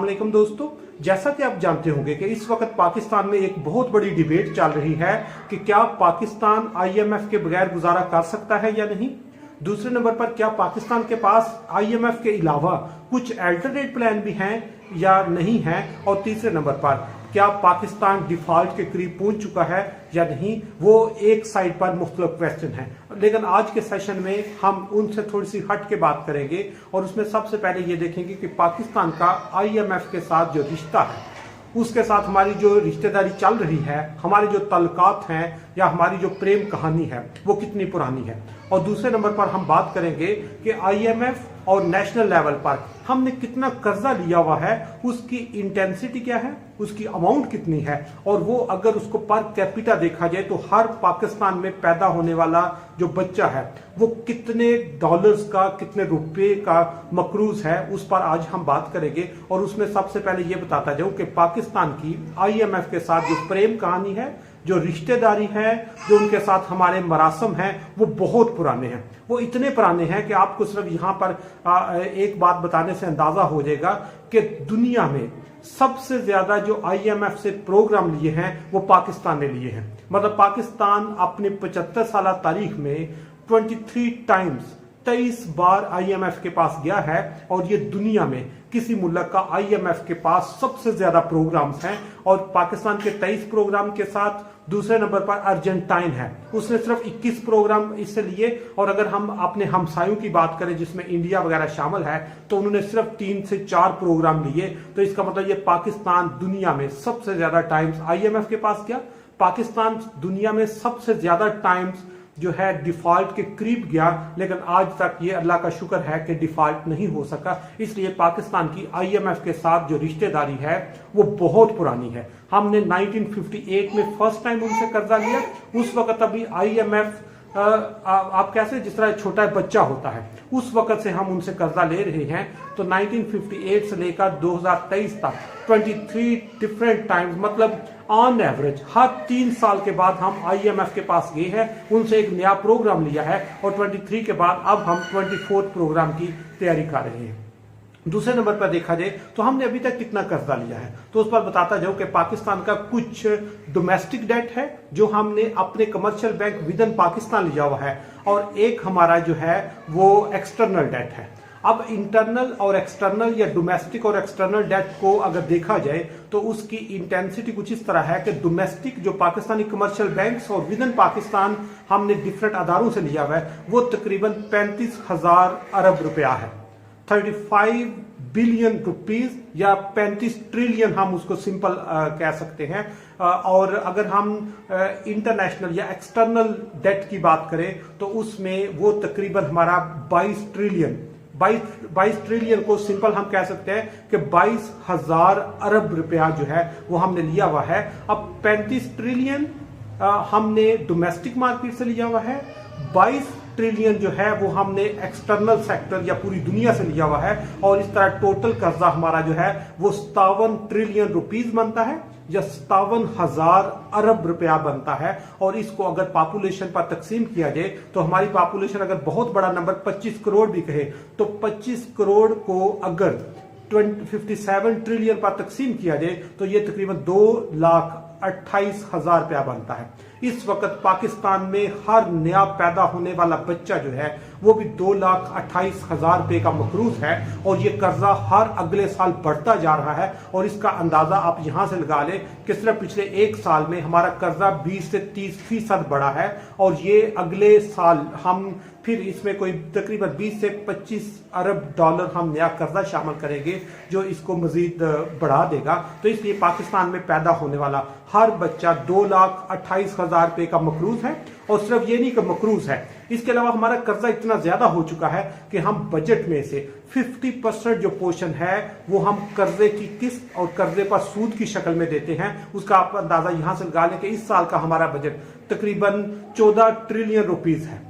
अस्सलामुअलैकुम दोस्तों, जैसा कि आप जानते होंगे कि इस वक्त पाकिस्तान में एक बहुत बड़ी डिबेट चल रही है कि क्या पाकिस्तान आईएमएफ के बगैर गुजारा कर सकता है या नहीं। दूसरे नंबर पर क्या पाकिस्तान के पास आईएमएफ के अलावा कुछ अल्टरनेट प्लान भी हैं या नहीं है। और तीसरे नंबर पर क्या पाकिस्तान डिफॉल्ट के करीब पहुंच चुका है या नहीं। वो एक साइड पर मुख्तलिफ क्वेश्चन है, लेकिन आज के सेशन में हम उनसे थोड़ी सी हट के बात करेंगे और उसमें सबसे पहले ये देखेंगे कि पाकिस्तान का आईएमएफ के साथ जो रिश्ता है, उसके साथ हमारी जो रिश्तेदारी चल रही है, हमारे जो तल्लुकात हैं या हमारी जो प्रेम कहानी है वो कितनी पुरानी है। और दूसरे नंबर पर हम बात करेंगे कि आईएमएफ और नेशनल लेवल पर हमने कितना कर्जा लिया हुआ है, उसकी इंटेंसिटी क्या है, उसकी अमाउंट कितनी है, और वो अगर उसको पर कैपिटा देखा जाए तो हर पाकिस्तान में पैदा होने वाला जो बच्चा है वो कितने डॉलर्स का, कितने रुपए का मकरूज है, उस पर आज हम बात करेंगे। और उसमें सबसे पहले ये बताता जाऊं कि पाकिस्तान की आईएमएफ के साथ जो प्रेम कहानी है, जो रिश्तेदारी है, जो उनके साथ हमारे मरासम हैं, वो बहुत पुराने हैं। वो इतने पुराने हैं कि आपको सिर्फ यहाँ पर एक बात बताने से अंदाजा हो जाएगा कि दुनिया में सबसे ज्यादा जो आईएमएफ से प्रोग्राम लिए हैं वो पाकिस्तान ने लिए हैं। मतलब पाकिस्तान अपने 75 साल तारीख में 23 बार आईएमएफ के पास गया है और ये दुनिया में किसी मुल्क का आईएमएफ के पास सबसे ज्यादा प्रोग्राम्स हैं। और पाकिस्तान के 23 प्रोग्राम के साथ दूसरे नंबर पर अर्जेंटाइन है, उसने सिर्फ 21 प्रोग्राम इससे लिए। और अगर हम अपने हमसायों की बात करें जिसमें इंडिया वगैरह शामिल है तो उन्होंने सिर्फ 3 से 4 प्रोग्राम लिए। तो इसका मतलब ये पाकिस्तान दुनिया में सबसे ज्यादा टाइम्स आईएमएफ के पास गया। पाकिस्तान दुनिया में सबसे ज्यादा टाइम्स जो है डिफॉल्ट के करीब गया, लेकिन आज तक ये अल्लाह का शुक्र है कि डिफॉल्ट नहीं हो सका। इसलिए पाकिस्तान की आईएमएफ के साथ जो रिश्तेदारी है वो बहुत पुरानी है। हमने 1958 में फर्स्ट टाइम उनसे कर्जा लिया। उस वक्त अभी आईएमएफ आप कैसे जिस तरह छोटा बच्चा होता है उस वक्त से हम उनसे कर्जा ले रहे हैं। तो 1958 से लेकर 2023 तक 23 डिफरेंट टाइम्स, मतलब ऑन एवरेज हर 3 साल के बाद हम आईएमएफ के पास गए हैं, उनसे एक नया प्रोग्राम लिया है। और 23 के बाद अब हम 24 प्रोग्राम की तैयारी कर रहे हैं। दूसरे नंबर पर देखा जाए तो हमने अभी तक कितना कर्जा लिया है, तो उस पर बताता जाऊं कि पाकिस्तान का कुछ डोमेस्टिक डेट है जो हमने अपने commercial bank with in Pakistan लिया हुआ है, और एक हमारा जो है वो एक्सटर्नल डेट है। अब इंटरनल और एक्सटर्नल या डोमेस्टिक और एक्सटर्नल डेट को अगर देखा जाए तो उसकी इंटेंसिटी कुछ इस तरह है कि डोमेस्टिक जो पाकिस्तानी कमर्शियल बैंक्स और विद इन पाकिस्तान हमने डिफरेंट अदारों से लिया हुआ है वो तकरीबन 35,000 अरब रुपया है, 35 बिलियन रुपीज या 35 ट्रिलियन हम उसको सिंपल कह सकते हैं। और अगर हम इंटरनेशनल या एक्सटर्नल डेट की बात करें तो उसमें वो तकरीबन हमारा 22 ट्रिलियन को सिंपल हम कह सकते हैं कि 22,000 अरब रुपया जो है वो हमने लिया हुआ है। अब 35 ट्रिलियन हमने डोमेस्टिक मार्केट से लिया हुआ है, 22 ट्रिलियन जो है वो हमने एक्सटर्नल सेक्टर या पूरी दुनिया से लिया हुआ है। और इस तरह टोटल कर्जा हमारा जो है वो 57 ट्रिलियन रुपीज बनता है या 57,000 अरब रुपया बनता है। और इसको अगर पॉपुलेशन पर तकसीम किया जाए तो हमारी पॉपुलेशन अगर बहुत बड़ा नंबर 25 करोड़ भी कहे तो 25 करोड़ को अगर 57 ट्रिलियन पर तकसीम किया जाए तो ये तकरीबन 2,28,000 रुपया बनता है। इस वक्त पाकिस्तान में हर नया पैदा होने वाला बच्चा जो है वो भी 2,28,000 रुपए का मकरूज है, और ये कर्जा हर अगले साल बढ़ता जा रहा है। और इसका अंदाजा आप यहां से लगा लें कि सिर्फ पिछले 1 साल में हमारा कर्जा 20 से 30% बढ़ा है, और ये अगले साल हम फिर इसमें कोई तकरीबन 20 से 25 अरब डॉलर हम नया कर्जा शामिल करेंगे जो इसको मजीद बढ़ा देगा। तो इसलिए पाकिस्तान में पैदा होने वाला हर बच्चा 2,28,000 रुपए का मकरूज है। और सिर्फ ये नहीं कि मकरूज है, इसके अलावा हमारा कर्जा इतना ज्यादा हो चुका है कि हम बजट में से 50% जो पोर्शन है वो हम कर्जे की किस्त और कर्जे पर सूद की शक्ल में देते हैं। उसका आप अंदाजा यहां से लगा लें कि इस साल का हमारा बजट तकरीबन 14 ट्रिलियन रुपीज है,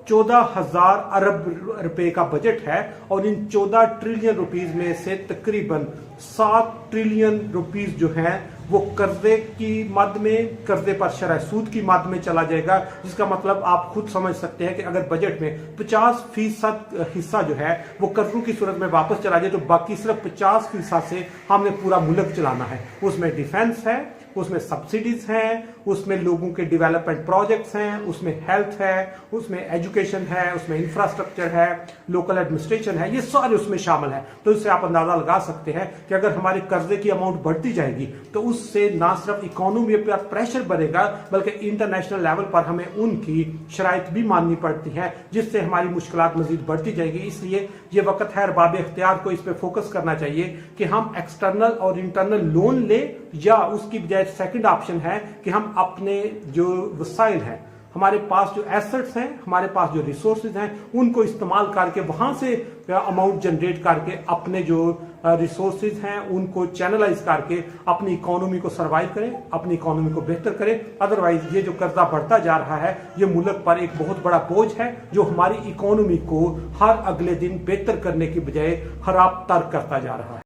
14,000 अरब रुपए का बजट है। और इन 14 ट्रिलियन रुपीज में से तकरीबन 7 ट्रिलियन रुपीज जो हैं वो कर्जे की मद में, कर्जे पर शरह सूद की मद में चला जाएगा, जिसका मतलब आप खुद समझ सकते हैं कि अगर बजट में 50% हिस्सा जो है वो कर्जों की सूरत में वापस चला जाए तो बाकी सिर्फ 50% से हमने पूरा मुल्क चलाना है। उसमें डिफेंस है, उसमें सब्सिडीज हैं, उसमें लोगों के डेवलपमेंट प्रोजेक्ट्स हैं, उसमें हेल्थ है, उसमें एजुकेशन है, उसमें इंफ्रास्ट्रक्चर है, लोकल एडमिनिस्ट्रेशन है, ये सारे उसमें शामिल है। तो इससे आप अंदाजा लगा सकते हैं कि अगर हमारे कर्जे की अमाउंट बढ़ती जाएगी तो उससे ना सिर्फ इकोनॉमी पर प्रेशर बढ़ेगा बल्कि इंटरनेशनल लेवल पर हमें उनकी शराइत भी माननी पड़ती है, जिससे हमारी मुश्किलात मजीद बढ़ती जाएगी। इसलिए ये वक्त है अरबाब इख्तियार को इस पर फोकस करना चाहिए कि हम एक्सटर्नल और इंटरनल लोन ले, या उसकी बजाय सेकंड ऑप्शन है कि हम अपने जो वसाइल हैं, हमारे पास जो एसेट्स हैं, हमारे पास जो रिसोर्सेज हैं, उनको इस्तेमाल करके वहां से अमाउंट जनरेट करके अपने जो रिसोर्सेज हैं उनको चैनलाइज करके अपनी इकोनॉमी को सर्वाइव करें, अपनी इकोनॉमी को बेहतर करें। अदरवाइज ये जो कर्जा बढ़ता जा रहा है ये मुल्क पर एक बहुत बड़ा बोझ है जो हमारी इकोनॉमी को हर अगले दिन बेहतर करने की बजाय खराब तर करता जा रहा है।